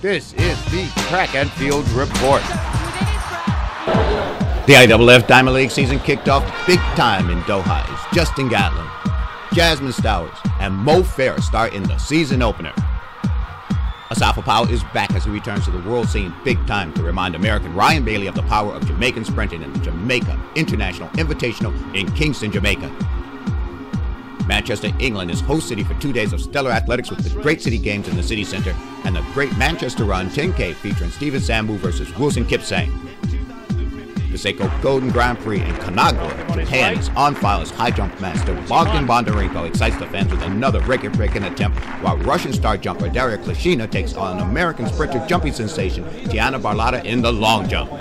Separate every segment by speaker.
Speaker 1: This is the Track and Field Report. The IAAF Diamond League season kicked off big time in Doha as Justin Gatlin, Jasmine Stowers, and Mo Farrah start in the season opener. Asafa Powell is back as he returns to the world scene big time to remind American Ryan Bailey of the power of Jamaican sprinting in the Jamaica International Invitational in Kingston, Jamaica. Manchester, England is host city for 2 days of stellar athletics with the Great City Games in the city centre and the Great Manchester Run 10K featuring Stephen Sambu versus Wilson Kipsand. The Seiko Golden Grand Prix in Kanagawa, Japan is on file as high jump master Bogdan Bondarenko excites the fans with another record-breaking attempt, while Russian star jumper Darla Klischina takes on American sprinter jumping sensation Tianna Bartow in the long jump.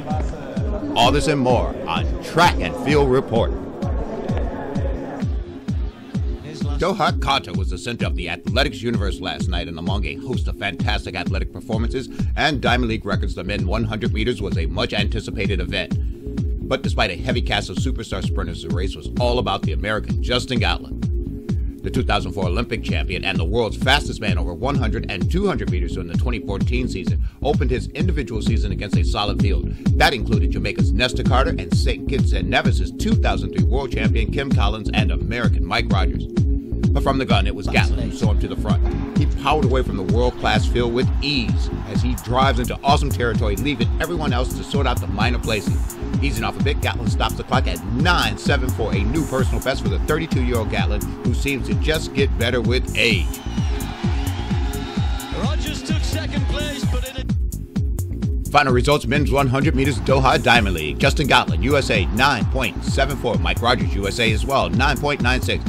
Speaker 1: All this and more on Track and Field Report. Doha, Qatar was the center of the athletics universe last night, and among a host of fantastic athletic performances and Diamond League records, the men 100 meters was a much-anticipated event. But despite a heavy cast of superstar sprinters, the race was all about the American Justin Gatlin. The 2004 Olympic champion and the world's fastest man over 100 and 200 meters during the 2014 season opened his individual season against a solid field. That included Jamaica's Nesta Carter and St. Kitts and Nevis' 2003 world champion Kim Collins and American Mike Rogers. But from the gun, it was Gatlin who saw him to the front. He powered away from the world-class field with ease as he drives into awesome territory, leaving everyone else to sort out the minor places. Easing off a bit, Gatlin stops the clock at 9.74, a new personal best for the 32-year-old Gatlin, who seems to just get better with age.
Speaker 2: Rogers took second place, but
Speaker 1: Final results: men's 100 meters Doha Diamond League. Justin Gatlin, USA, 9.74. Mike Rogers, USA as well, 9.96.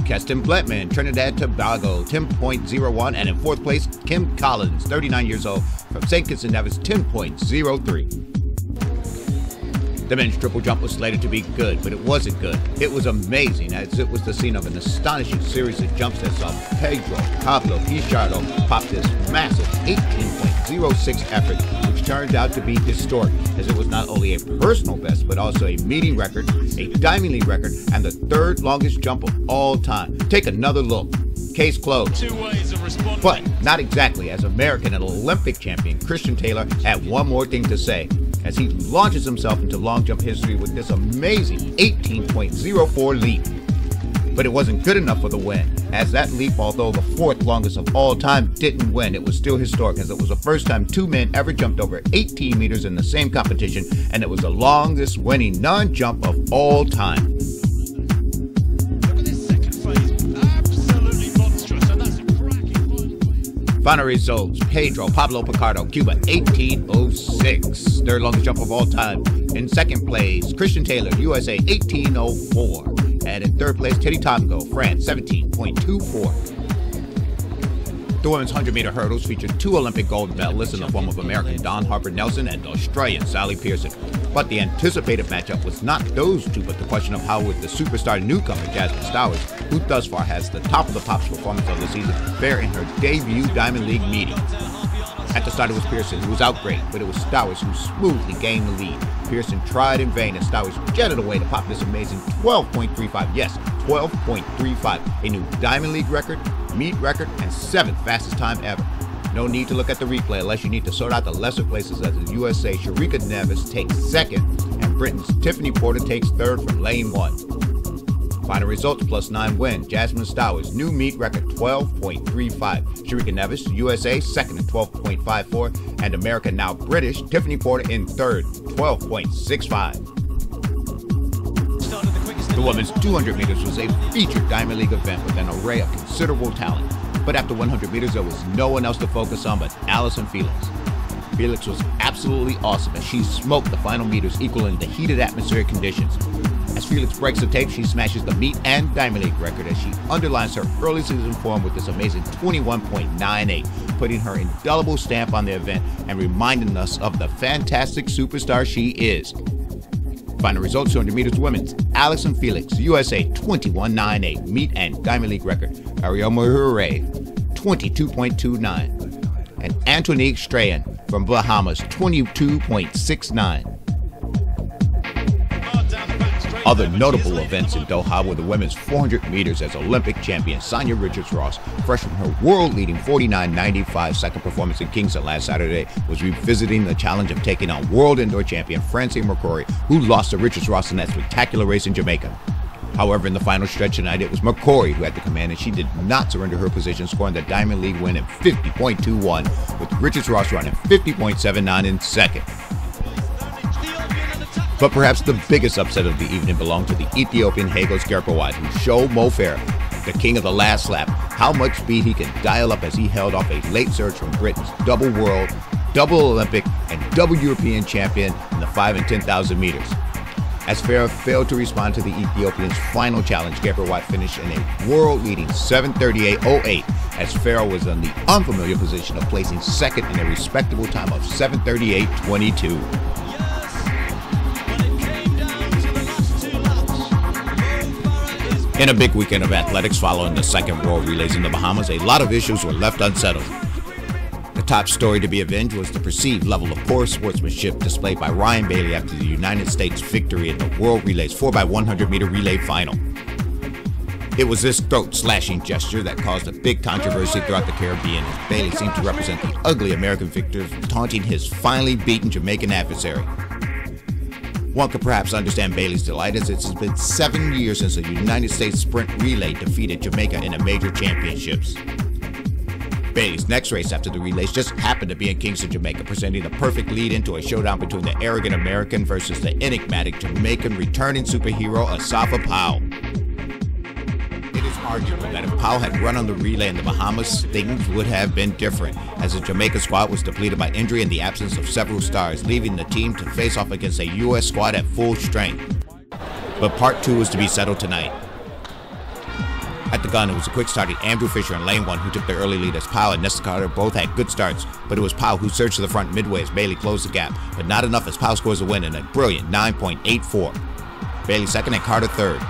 Speaker 1: Keston Bletman, Trinidad Tobago, 10.01, and in fourth place, Kim Collins, 39 years old, from St. Kitts and Nevis, 10.03. The men's triple jump was slated to be good, but it wasn't good. It was amazing, as it was the scene of an astonishing series of jumps that saw Pedro Pablo Pichardo pop this massive 18.06 effort, which turned out to be historic, as it was not only a personal best, but also a meeting record, a Diamond League record, and the third longest jump of all time. Take another look. Case closed.
Speaker 2: Two ways of responding.
Speaker 1: But not exactly, as American and Olympic champion Christian Taylor had one more thing to say, as he launches himself into long jump history with this amazing 18.04 leap. But it wasn't good enough for the win, as that leap, although the fourth longest of all time, didn't win. It was still historic, as it was the first time two men ever jumped over 18 meters in the same competition, and it was the longest winning non-jump of all time.
Speaker 2: Look at this second phase. Absolutely monstrous, and that's a cracking one.
Speaker 1: Final results: Pedro Pablo Pichardo, Cuba, 18.06, third longest jump of all time. In second place, Christian Taylor, USA, 18.04. And in third place, Teddy Tongo, France, 17.24. The women's 100-meter hurdles featured two Olympic gold medalists in the form of American Dawn Harper Nelson and Australian Sally Pearson. But the anticipated matchup was not those two, but the question of how would the superstar newcomer Jasmine Stowers, who thus far has the top of the pops performance of the season, fare in her debut Diamond League meeting. At the start it was Pearson who was out great, but it was Stowers who smoothly gained the lead. Pearson tried in vain, and Stowers jetted away to pop this amazing 12.35, yes, 12.35, a new Diamond League record, meet record, and seventh fastest time ever. No need to look at the replay unless you need to sort out the lesser places, as the USA Sharika Nevis takes second, and Britain's Tiffany Porter takes third from lane 1. Final results: +9 win, Jasmine Stowers, new meet record 12.35. Sharika Nevis, USA, second at 12.54. And American, now British, Tiffany Porter in third, 12.65. The women's 200 meters was a featured Diamond League event with an array of considerable talent. But after 100 meters, there was no one else to focus on but Allyson Felix. Felix was absolutely awesome as she smoked the final meters, equaling the heated atmospheric conditions. As Felix breaks the tape, she smashes the meet and Diamond League record as she underlines her early season form with this amazing 21.98, putting her indelible stamp on the event and reminding us of the fantastic superstar she is. Final results: 200 meters women's, Allyson Felix, USA, 21.98, meet and Diamond League record. Ariel Muhere, 22.29. And Antonique Strahan from Bahamas, 22.69.
Speaker 2: Down the back straight.
Speaker 1: Other notable events in Doha were the women's 400 meters as Olympic champion Sanya Richards-Ross, fresh from her world-leading 49.95 second performance in Kingston last Saturday, was revisiting the challenge of taking on world indoor champion Francine McCrory, who lost to Richards-Ross in that spectacular race in Jamaica. However, in the final stretch tonight, it was McCrory who had the command, and she did not surrender her position, scoring the Diamond League win in 50.21, with Richards-Ross running 50.79 in second. But perhaps the biggest upset of the evening belonged to the Ethiopian Hagos Gerpawat, who showed Mo Farrah, the king of the last lap, how much speed he can dial up as he held off a late surge from Britain's double world, double Olympic, and double European champion in the 5 and 10,000 meters. As Farrah failed to respond to the Ethiopians' final challenge, Gerpawat finished in a world-leading 7:38.08, as Farrah was in the unfamiliar position of placing second in a respectable time of 7:38.22. In a big weekend of athletics following the second World Relays in the Bahamas, a lot of issues were left unsettled. The top story to be avenged was the perceived level of poor sportsmanship displayed by Ryan Bailey after the United States' victory in the World Relays 4x100 meter relay final. It was this throat-slashing gesture that caused a big controversy throughout the Caribbean, as Bailey seemed to represent the ugly American victor, taunting his finally beaten Jamaican adversary. One could perhaps understand Bailey's delight, as it has been 7 years since the United States sprint relay defeated Jamaica in a major championships. Bailey's next race after the relays just happened to be in Kingston, Jamaica, presenting the perfect lead into a showdown between the arrogant American versus the enigmatic Jamaican returning superhero Asafa Powell. It is arguable that if Powell had run on the relay in the Bahamas, things would have been different, as the Jamaica squad was depleted by injury and the absence of several stars, leaving the team to face off against a U.S. squad at full strength. But part 2 is to be settled tonight. At the gun, it was a quick starting Andrew Fisher in lane 1 who took the early lead, as Powell and Nesta Carter both had good starts, but it was Powell who surged to the front midway as Bailey closed the gap, but not enough as Powell scores a win in a brilliant 9.84. Bailey second and Carter third.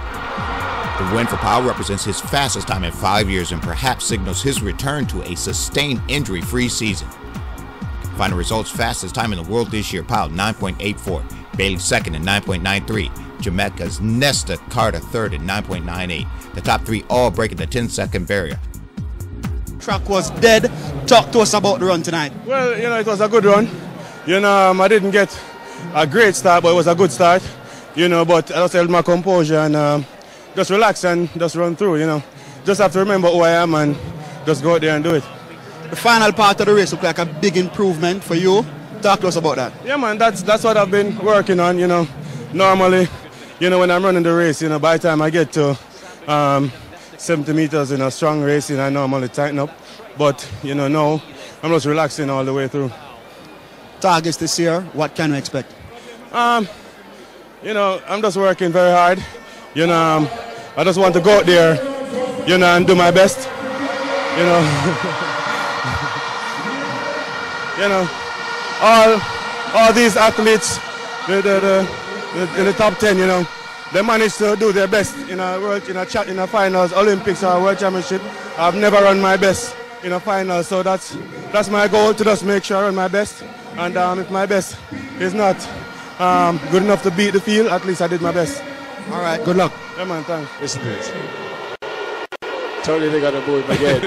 Speaker 1: The win for Powell represents his fastest time in 5 years and perhaps signals his return to a sustained injury-free season. Final results: fastest time in the world this year, Powell 9.84, Bailey second in 9.93, Jamaica's Nesta Carter third in 9.98. The top 3 all breaking the 10-second barrier.
Speaker 3: Track was dead. Talk to us about the run tonight.
Speaker 4: Well, it was a good run. I didn't get a great start, but it was a good start. But I just held my composure and just relax and just run through. Just have to remember who I am and just go out there and do it.
Speaker 3: The final part of the race looked like a big improvement for you. Talk to us about that.
Speaker 4: Yeah, man, that's what I've been working on. Normally, when I'm running the race, by the time I get to 70 meters in a strong race, I normally tighten up. But, now I'm just relaxing all the way through.
Speaker 3: Targets this year, what can we expect?
Speaker 4: I'm just working very hard. I just want to go out there, and do my best. All these athletes, in the top 10, they managed to do their best in a finals, Olympics or World Championship. I've never run my best in a final, so that's my goal, to just make sure I run my best. And if my best is not good enough to beat the field, at least I did my best.
Speaker 3: All right, good luck.
Speaker 4: Yeah, man, thanks.
Speaker 5: Listen to this. Totally they got a boy again.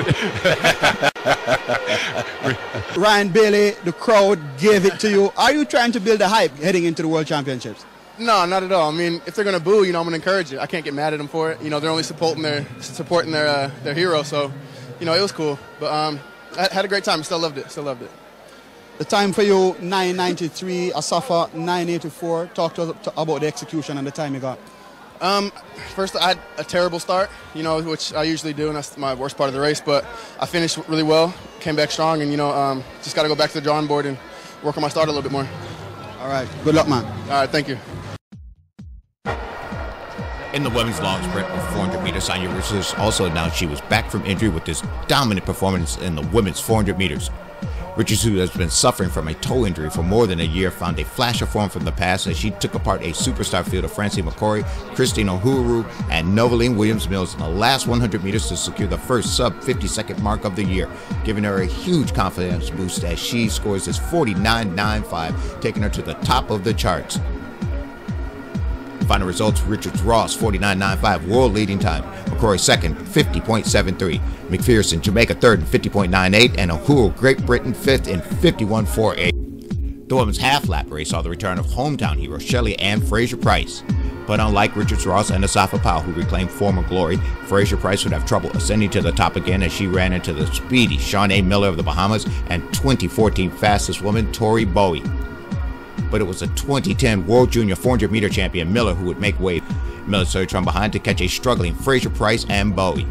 Speaker 3: Ryan Bailey, the crowd gave it to you. Are you trying to build a hype heading into the World Championships?
Speaker 6: No, not at all. I mean, if they're going to boo, I'm going to encourage it. I can't get mad at them for it. They're only supporting their hero, so, it was cool. But I had a great time. Still loved it.
Speaker 3: The time for you, 9:93, Asafa 9:84. Talk to us about the execution and the time you got.
Speaker 6: First, I had a terrible start, which I usually do, and that's my worst part of the race. But I finished really well, came back strong, and just got to go back to the drawing board and work on my start a little bit more.
Speaker 3: All right, good luck, man.
Speaker 6: All right, thank you.
Speaker 1: In the women's long sprint with 400 meters, Sanya Richards also announced she was back from injury with this dominant performance in the women's 400 meters. Richards, who has been suffering from a toe injury for more than a year, found a flash of form from the past as she took apart a superstar field of Francine McCrory, Christine Uhuru, and Noveline Williams-Mills in the last 100 meters to secure the first sub-50-second mark of the year, giving her a huge confidence boost as she scores this 49.95, taking her to the top of the charts. Final results: Richards-Ross 49.95, world leading time. McCrory second, 50.73. McPherson, Jamaica third, 50.98, and Uhuru, Great Britain fifth in 51.48. The women's half-lap race saw the return of hometown heroes Shelley and Fraser-Price. But unlike Richards-Ross and Asafa Powell, who reclaimed former glory, Fraser-Price would have trouble ascending to the top again as she ran into the speedy Shawnee Miller of the Bahamas and 2014 fastest woman Tori Bowie. But it was a 2010 World Junior 400-meter champion Miller who would make way. Miller surged from behind to catch a struggling Fraser-Price and Bowie.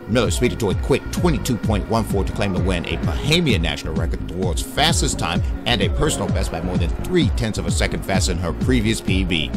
Speaker 1: Miller speeded to a quick 22.14 to claim the win, a Bahamian national record, the world's fastest time, and a personal best by more than 0.3 of a second faster than her previous PB.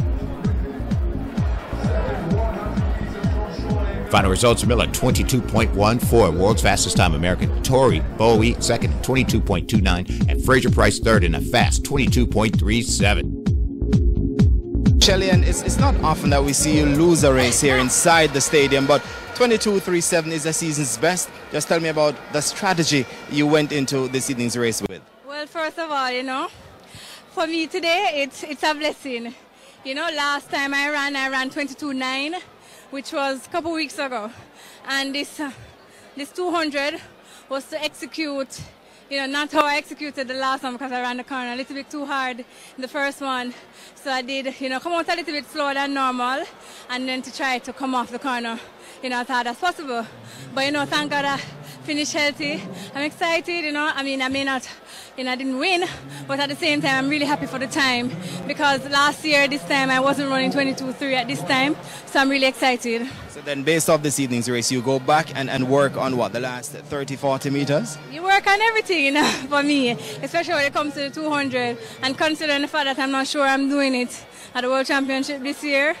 Speaker 1: Final results: Miller 22.14, world's fastest time American. Tori Bowie second, 22.29, and Fraser-Price third in a fast 22.37.
Speaker 7: Shelley, and it's not often that we see you lose a race here inside the stadium, but 22.37 is the season's best. Just tell me about the strategy you went into this evening's race with.
Speaker 8: Well, first of all, for me today, it's a blessing. Last time I ran 22.9. which was a couple weeks ago, and this 200 was to execute, not how I executed the last one, because I ran the corner a little bit too hard in the first one. So I did, come out a little bit slower than normal, and then to try to come off the corner, as hard as possible. But thank God I finished healthy. I'm excited, I may not, I didn't win, but at the same time I'm really happy for the time, because last year this time I wasn't running 22.3 at this time, so I'm really excited.
Speaker 7: So then based off this evening's race, you go back and work on what, the last 30-40 meters?
Speaker 8: You work on everything, for me, especially when it comes to the 200, and considering the fact that I'm not sure I'm doing it at the World Championship this year.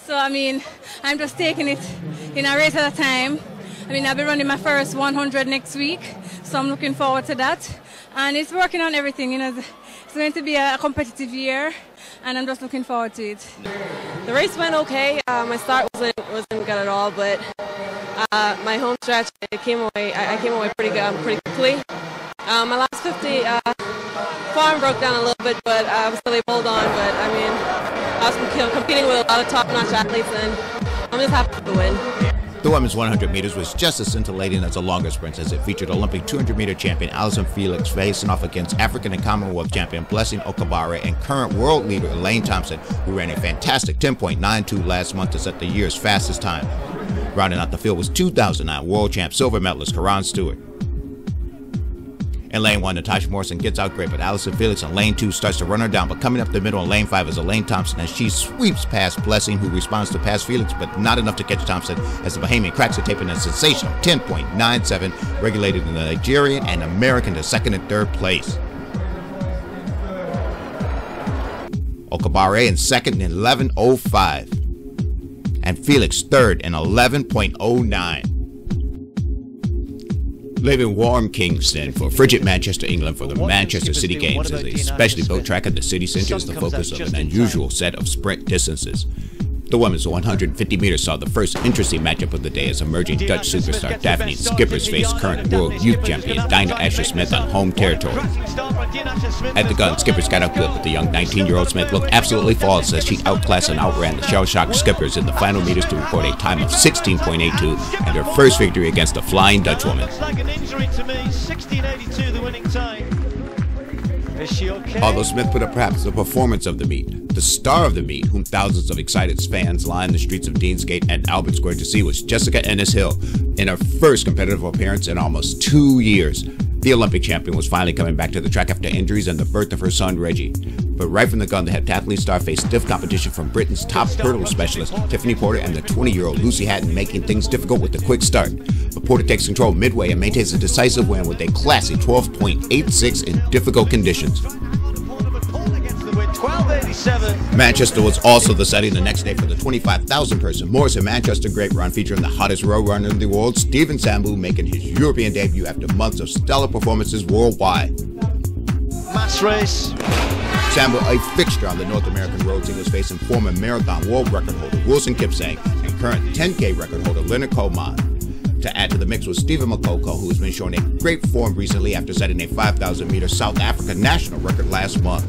Speaker 8: So I'm just taking it in a race at a time. I'll be running my first 100 next week, so I'm looking forward to that. And it's working on everything, It's going to be a competitive year, and I'm just looking forward to it.
Speaker 9: The race went okay. My start wasn't good at all, but my home stretch, I came away pretty good, pretty quickly. My last 50, form broke down a little bit, but I was still able to hold on. But I was competing with a lot of top-notch athletes, and I'm just happy to win.
Speaker 1: The women's 100 meters was just as scintillating as the longer sprints, as it featured Olympic 200-meter champion Allyson Felix facing off against African and Commonwealth champion Blessing Okabare and current world leader Elaine Thompson, who ran a fantastic 10.92 last month to set the year's fastest time. Rounding out the field was 2009 world champ silver medalist Karan Stewart. In lane 1, Natasha Morrison gets out great, but Allyson Felix in lane 2 starts to run her down, but coming up the middle in lane 5 is Elaine Thompson, and she sweeps past Blessing, who responds to pass Felix, but not enough to catch Thompson, as the Bahamian cracks the tape in a sensational 10.97, regulated in the Nigerian and American to second and third place. Okabare in second in 11.05, and Felix third in 11.09. Leaving warm Kingston for frigid Manchester, England for the Manchester City Games as a specially built track at the city centre is the focus of an unusual set of sprint distances. The women's 150 meters saw the first interesting matchup of the day as emerging Dutch superstar Daphne Skippers faced current world youth champion Dinah Asher-Smith on home territory. At the gun, Skippers got up good, but the young 19-year-old Smith looked absolutely flawless as she outclassed and outran the shell-shocked Skippers in the final meters to record a time of 16.82 and her first victory against a flying Dutchwoman. Although Smith put up perhaps the performance of the meet, the star of the meet, whom thousands of excited fans lined the streets of Deansgate and Albert Square to see, was Jessica Ennis-Hill in her first competitive appearance in almost 2 years. The Olympic champion was finally coming back to the track after injuries and the birth of her son Reggie. But right from the gun, the heptathlete star faced stiff competition from Britain's top hurdle specialist Tiffany Porter and the 20-year-old Lucy Hatton, making things difficult with the quick start. But Porter takes control midway and maintains a decisive win with a classy 12.86 in difficult conditions. Manchester was also the setting the next day for the 25,000-person Morrison Manchester Great Run, featuring the hottest road runner in the world, Stephen Sambu, making his European debut after months of stellar performances worldwide.
Speaker 2: Mass race.
Speaker 1: Sambu, a fixture on the North American road scene, was facing former marathon world record holder Wilson Kipsand and current 10K record holder Leonard Coleman. To add to the mix was Stephen Makoko, who has been showing a great form recently after setting a 5,000-meter South Africa national record last month.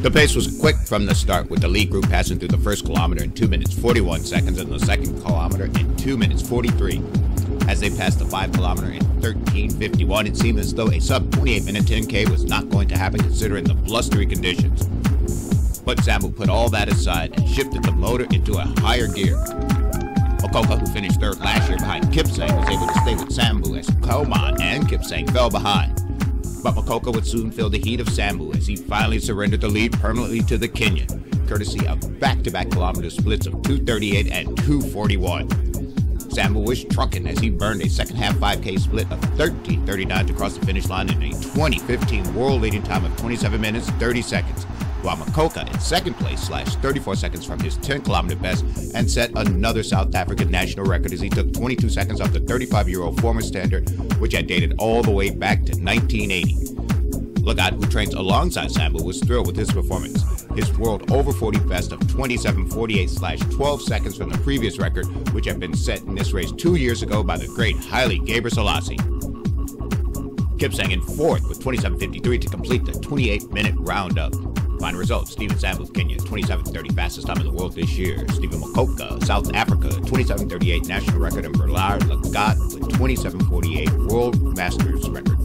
Speaker 1: The pace was quick from the start, with the lead group passing through the first kilometer in 2 minutes 41 seconds and the second kilometer in 2 minutes 43. As they passed the 5 kilometer in 13:51, it seemed as though a sub-28-minute 10K was not going to happen considering the blustery conditions. But Sambu put all that aside and shifted the motor into a higher gear. Mokoka, who finished third last year behind Kipsand, was able to stay with Sambu as Koman and Kipsand fell behind. But Mokoka would soon feel the heat of Sambu as he finally surrendered the lead permanently to the Kenyan, courtesy of back-to-back kilometer splits of 2:38 and 2:41. Sambu was trucking as he burned a second-half 5K split of 13:39 to cross the finish line in a 2015 world-leading time of 27 minutes 30 seconds, while Mokoka in second place slashed 34 seconds from his 10-kilometer best and set another South African national record as he took 22 seconds off the 35-year-old former standard, which had dated all the way back to 1980. Lagat, who trains alongside Sambu, was thrilled with his performance. His world over 40 best of 27:48 slashed 12 seconds from the previous record, which had been set in this race 2 years ago by the great Haile Gebrselassie. Kipsang in fourth with 27:53 to complete the 28-minute roundup. Final results: Stephen Sambu of Kenya, 27:30 fastest time in the world this year. Stephen Mokoka, South Africa, 27:38 national record, and Darla Klischina with 27:48 world masters record.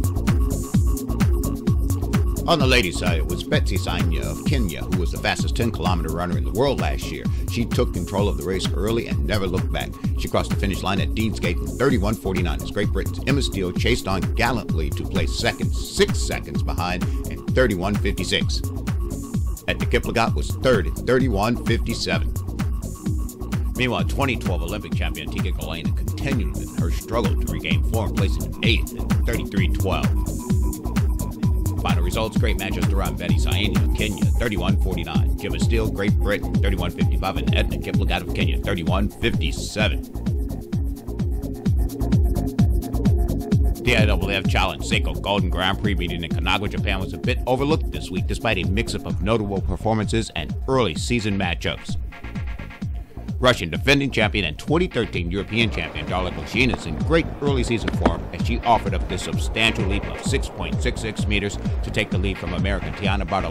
Speaker 1: On the ladies' side, it was Betsy Sanya of Kenya, who was the fastest 10-kilometer runner in the world last year. She took control of the race early and never looked back. She crossed the finish line at Deansgate in 31:49 as Great Britain's Emma Steele chased on gallantly to place second, 6 seconds behind in 31:56. At the Kiplagat was third in 31:57. Meanwhile, 2012 Olympic champion Tika Galena continued in her struggle to regain form, placing in 8th in 33:12. Final results: Great Manchester around Betty Saini of Kenya, 31:49. Gemma Steele, Great Britain, 31:55. And Edna Kiplagat of Kenya, 31:57. The IAAF Challenge Seiko Golden Grand Prix meeting in Kanagawa, Japan was a bit overlooked this week despite a mix-up of notable performances and early season matchups. Russian defending champion and 2013 European champion Darla Klischina is in great early season form as she offered up this substantial leap of 6.66 meters to take the lead from American Tianna Bartow.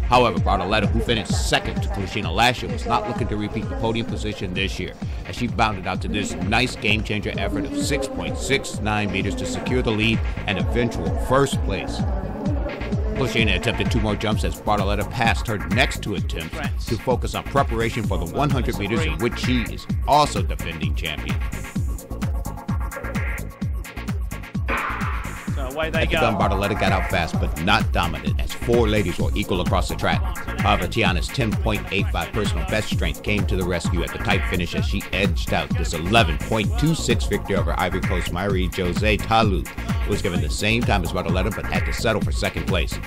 Speaker 1: However, Bartow, who finished second to Klischina last year, was not looking to repeat the podium position this year as she bounded out to this nice game-changer effort of 6.69 meters to secure the lead and eventual first place. Klischina attempted 2 more jumps as Bartow passed her next 2 attempts to focus on preparation for the 100 meters, in which she is also defending champion.
Speaker 10: Away they go.
Speaker 1: Bartow got out fast, but not dominant, as 4 ladies were equal across the track. However, Tianna's 10.85 personal best strength came to the rescue at the tight finish as she edged out this 11.26 victory over Ivory Coast Marie-Josée Talu, who was given the same time as Bartow but had to settle for second place.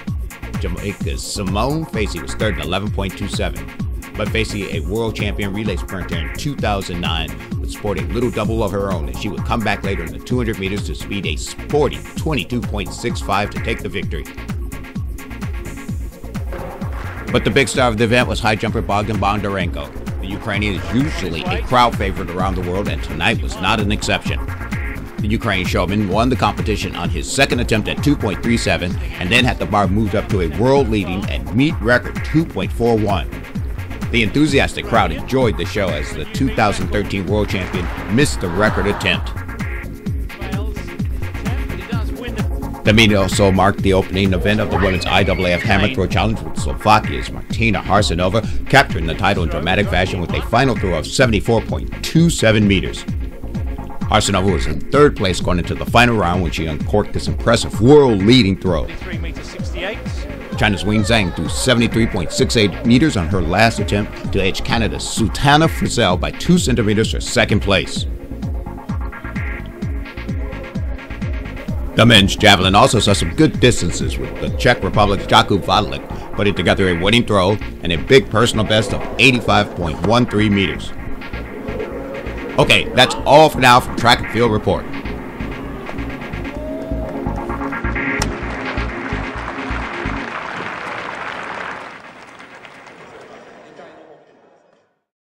Speaker 1: Jamaica's Simone Facey was third in 11.27. But Facey, a world champion relay sprinter in 2009, would sport a little double of her own, and she would come back later in the 200 meters to speed a sporty 22.65 to take the victory. But the big star of the event was high jumper Bogdan Bondarenko. The Ukrainian is usually a crowd favorite around the world, and tonight was not an exception. The Ukrainian showman won the competition on his second attempt at 2.37 and then had the bar moved up to a world-leading and meet record 2.41. The enthusiastic crowd enjoyed the show as the 2013 world champion missed the record attempt. The meeting also marked the opening event of the women's IAAF Hammer Throw Challenge, with Slovakia's Martina Harsanova capturing the title in dramatic fashion with a final throw of 74.27 meters. Harsanova was in third place going into the final round when she uncorked this impressive world-leading throw.
Speaker 10: 3.68 meters.
Speaker 1: China's Wing Zhang threw 73.68 meters on her last attempt to edge Canada's Sultana Frizzell by 2 centimeters for second place. The men's javelin also saw some good distances, with the Czech Republic's Jakub Wadlik putting together a winning throw and a big personal best of 85.13 meters. Okay, that's all for now from Track and Field Report.